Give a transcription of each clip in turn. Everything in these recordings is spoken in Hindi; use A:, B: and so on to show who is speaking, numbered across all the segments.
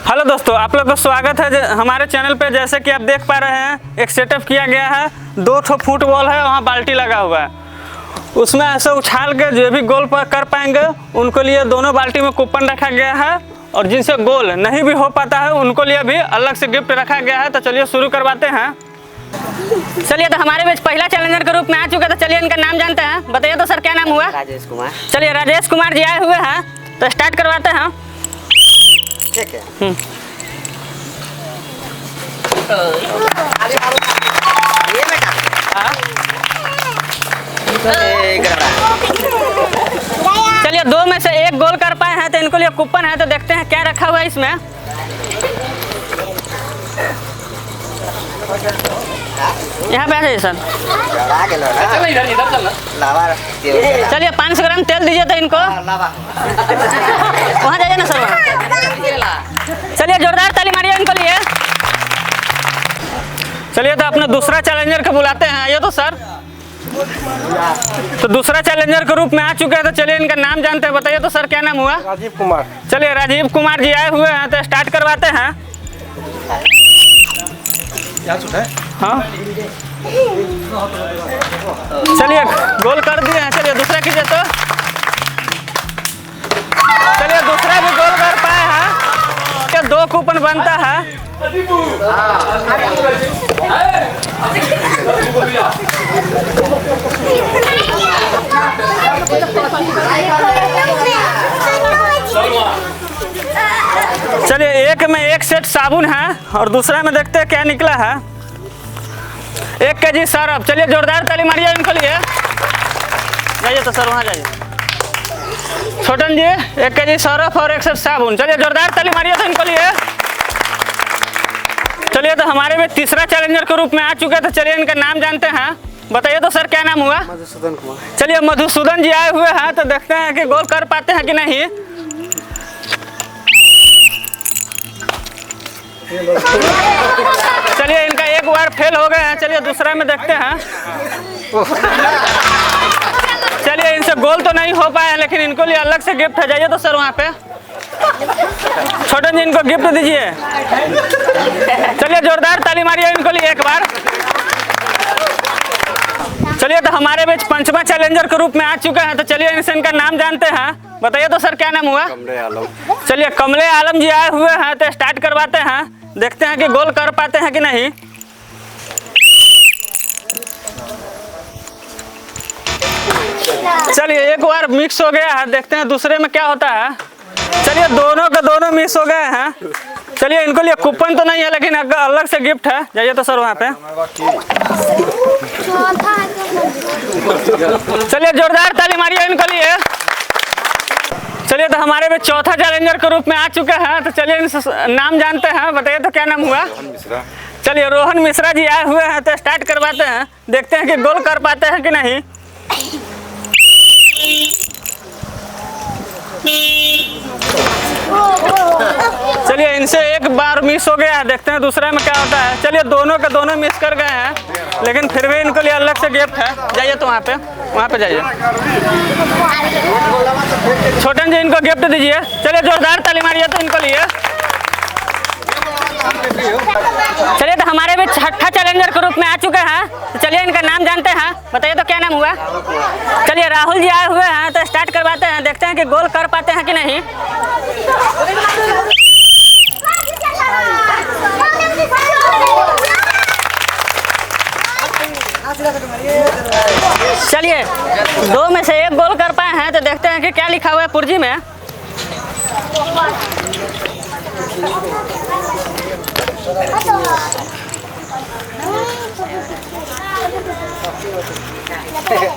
A: हेलो दोस्तों, आप लोग का स्वागत है हमारे चैनल पे। जैसे कि आप देख पा रहे हैं, एक सेटअप किया गया है। 2 फुटबॉल है, वहाँ बाल्टी लगा हुआ है। उसमें ऐसे उछाल के जो भी गोल कर पाएंगे उनको लिए दोनों बाल्टी में कूपन रखा गया है, और जिनसे गोल नहीं भी हो पाता है उनको लिए भी अलग से गिफ्ट रखा गया है। तो चलिए शुरू करवाते हैं।
B: चलिए, तो हमारे बीच पहला चैलेंजर के रूप में आ चुका है। तो चलिए इनका नाम जानते हैं। बताइए तो सर, क्या नाम हुआ?
C: राजेश कुमार।
B: चलिए, राजेश कुमार जी आए हुए हैं, तो स्टार्ट करवाते हैं।
C: ठीक है। ये बेटा
B: चलिए, 2 में से 1 गोल कर पाए हैं तो इनको लिए कूपन है। तो देखते हैं क्या रखा हुआ है इसमें। यहाँ पे आ जाइए सर। चलिए, 500 ग्राम तेल दीजिए तो इनको। वहाँ जाइए ना सर, वहाँ। चलिए, जोरदार ताली मारिए इनको लिए।
A: चलिए, तो अपने दूसरा चैलेंजर को बुलाते हैं। आइए तो सर। तो दूसरा चैलेंजर के रूप में आ चुके हैं। तो चलिए इनका नाम जानते हैं। बताइए तो सर, क्या नाम हुआ?
D: राजीव कुमार।
A: चलिए, राजीव कुमार जी आए हुए हैं, तो स्टार्ट करवाते हैं। हाँ, चलिए गोल कर दिए हैं। चलिए दूसरा कीजिए तो। चलिए, दूसरा भी गोल कर पाए हैं। क्या 2 कूपन बनता है। चलिए, एक में 1 सेट साबुन है और दूसरा में देखते हैं क्या निकला है। 1 केजी सरफ। चलिए, जोरदार ताली मारिए इनको लिए। जाइए तो सर, वहाँ जाइए। छोटन जी, 1 केजी सरफ और 1 सेट साबुन। चलिए, जोरदार ताली मारिए तो इनको लिए। चलिए, तो हमारे में तीसरा चैलेंजर के रूप में आ चुके हैं। तो चलिए इनका नाम जानते हैं। बताइए तो सर, क्या नाम हुआ?
D: मधुसूदन कुमार।
A: चलिए, मधुसूदन जी आए हुए हैं, तो देखते हैं कि गोल कर पाते हैं कि नहीं। चलिए, इनका 1 बार फेल हो गए हैं। चलिए, दूसरा में देखते हैं। चलिए, इनसे गोल तो नहीं हो पाया, लेकिन इनको लिए अलग से गिफ्ट है। जाइए तो सर, वहाँ पे छोटन जी इनको गिफ्ट दीजिए। चलिए, जोरदार ताली मारिए इनको लिए 1 बार। चलिए, तो हमारे बीच 5वां चैलेंजर के रूप में आ चुका है। तो चलिए इनसे इनका नाम जानते हैं। बताइए तो सर, क्या नाम हुआ?
D: कमले आलम।
A: चलिए, कमले आलम जी आए हुए हैं, तो स्टार्ट करवाते हैं। देखते हैं कि गोल कर पाते हैं कि नहीं। चलिए, 1 बार मिक्स हो गया है। देखते हैं दूसरे में क्या होता है। चलिए, दोनों के दोनों मिक्स हो गए हैं। चलिए, इनको लिए कूपन तो नहीं है, लेकिन अलग से गिफ्ट है। जाइए तो सर, वहाँ पे। चलिए, जोरदार ताली मारिए इनको लिए। चलिए, तो हमारे में चौथा चैलेंजर के रूप में आ चुके हैं। तो चलिए इनसे नाम जानते हैं। बताइए तो, क्या नाम हुआ? चलिए, रोहन मिश्रा जी आए हुए हैं, तो स्टार्ट करवाते हैं। देखते हैं कि गोल कर पाते हैं कि नहीं। चलिए, इनसे 1 बार मिस हो गया है। देखते हैं दूसरा में क्या होता है। चलिए, दोनों के दोनों मिस कर गए हैं, लेकिन फिर भी इनको लिए अलग से गिफ्ट है। जाइए तो वहाँ पे जाइए। छोटन जी इनको गिफ्ट दीजिए। चलिए, जोरदार ताली मारिए तो इनको लिए। चलिए, तो हमारे भी 6ठा चैलेंजर के रूप में आ चुके हैं। तो चलिए इनका नाम जानते हैं। बताइए तो, क्या नाम हुआ? चलिए, राहुल जी आए हुए हैं, तो स्टार्ट करवाते हैं। देखते हैं कि गोल कर पाते हैं कि नहीं। चलिए, 2 में से 1 गोल कर पाए हैं। तो देखते हैं कि क्या लिखा हुआ है पुर्जी में।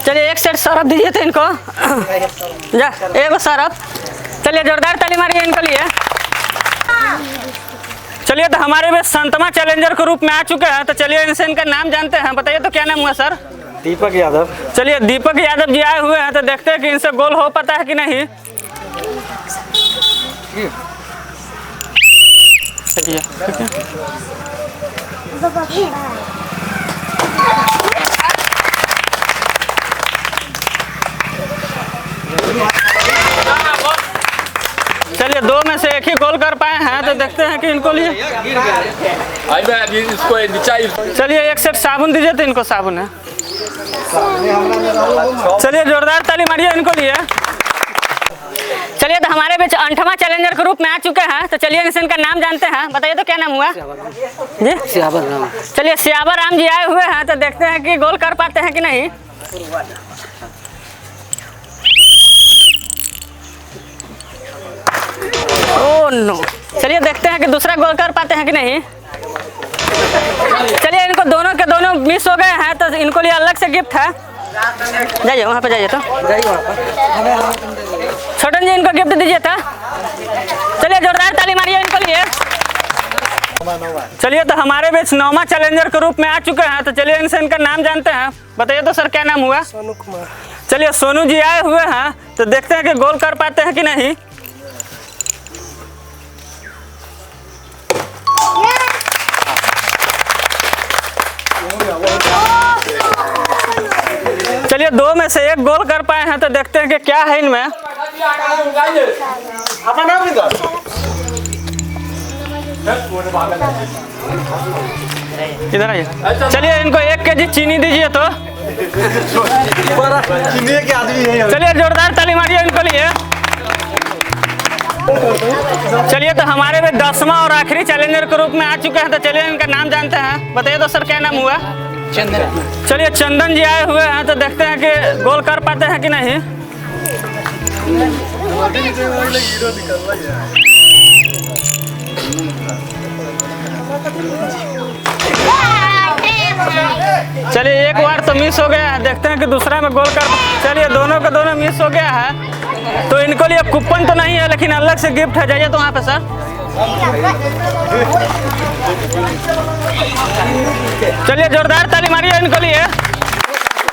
A: चलिए, 1 सेट सरफ दीजिए तो इनको। जा 1 सरफ। चलिए, जोरदार ताली मारिए इनको लिए। चलिए, तो हमारे में 7वां चैलेंजर के रूप में आ चुके हैं। तो चलिए इनसे इनका नाम जानते हैं। बताइए तो, क्या नाम हुआ सर?
D: दीपक यादव। चलिए,
A: दीपक यादव जी आए हुए हैं, तो देखते हैं कि इनसे गोल हो पाता है कि नहीं। चलिए, 2 में से 1 ही गोल कर पाए हैं तो देखते हैं कि इनको लिए। चलिए एक सेट साबुन दीजिए तो इनको साबुन है। चलिए जोरदार ताली मारिए इनको लिए।
B: चलिए तो हमारे बीच 8वां चैलेंजर के रूप में आ चुके हैं, तो चलिए इनसे इनका नाम जानते हैं। बताइए तो क्या नाम हुआ जी?
C: सियावर राम।
B: चलिए सियावर राम जी आए हुए हैं, तो देखते हैं कि गोल कर पाते हैं कि नहीं। Oh no. चलिए देखते हैं कि दूसरा गोल कर पाते हैं कि नहीं। चलिए इनको दोनों के दोनों मिस हो गए हैं, तो इनको लिए अलग से गिफ्ट है। जाइए वहाँ पे जाइए तो छोटन जी इनको गिफ्ट दीजिए था। चलिए जोरदार ताली मारिए इनको लिए।
A: चलिए तो हमारे बीच 9वां चैलेंजर के रूप में आ चुके हैं, तो चलिए इनसे इनका नाम जानते हैं। बताइए तो सर क्या नाम हुआ?
D: सोनू कुमार।
A: चलिए सोनू जी आए हुए हैं, तो देखते हैं कि गोल कर पाते हैं कि नहीं। चलिए 2 में से 1 गोल कर पाए हैं, तो देखते हैं कि क्या है इनमें। इधर आइए। चलिए इनको 1 केजी चीनी दीजिए तो। चलिए जोरदार ताली मारिए इनको लिए। चलिए तो हमारे में 10वां और आखिरी चैलेंजर के रूप में आ चुके हैं, तो चलिए इनका नाम जानते हैं। बताइए तो सर क्या नाम हुआ?
C: चंदन।
A: चलिए चंदन जी आए हुए हैं, तो देखते हैं कि गोल कर पाते हैं कि नहीं। चलिए एक बार तो मिस हो गया है, देखते हैं कि दूसरा में गोल कर। चलिए दोनों के दोनों मिस हो गया है, तो इनको लिए कूपन तो नहीं है लेकिन अलग से गिफ्ट है। जाइए तो वहाँ पे सर। चलिए जोरदार ताली मारिए इनको लिए।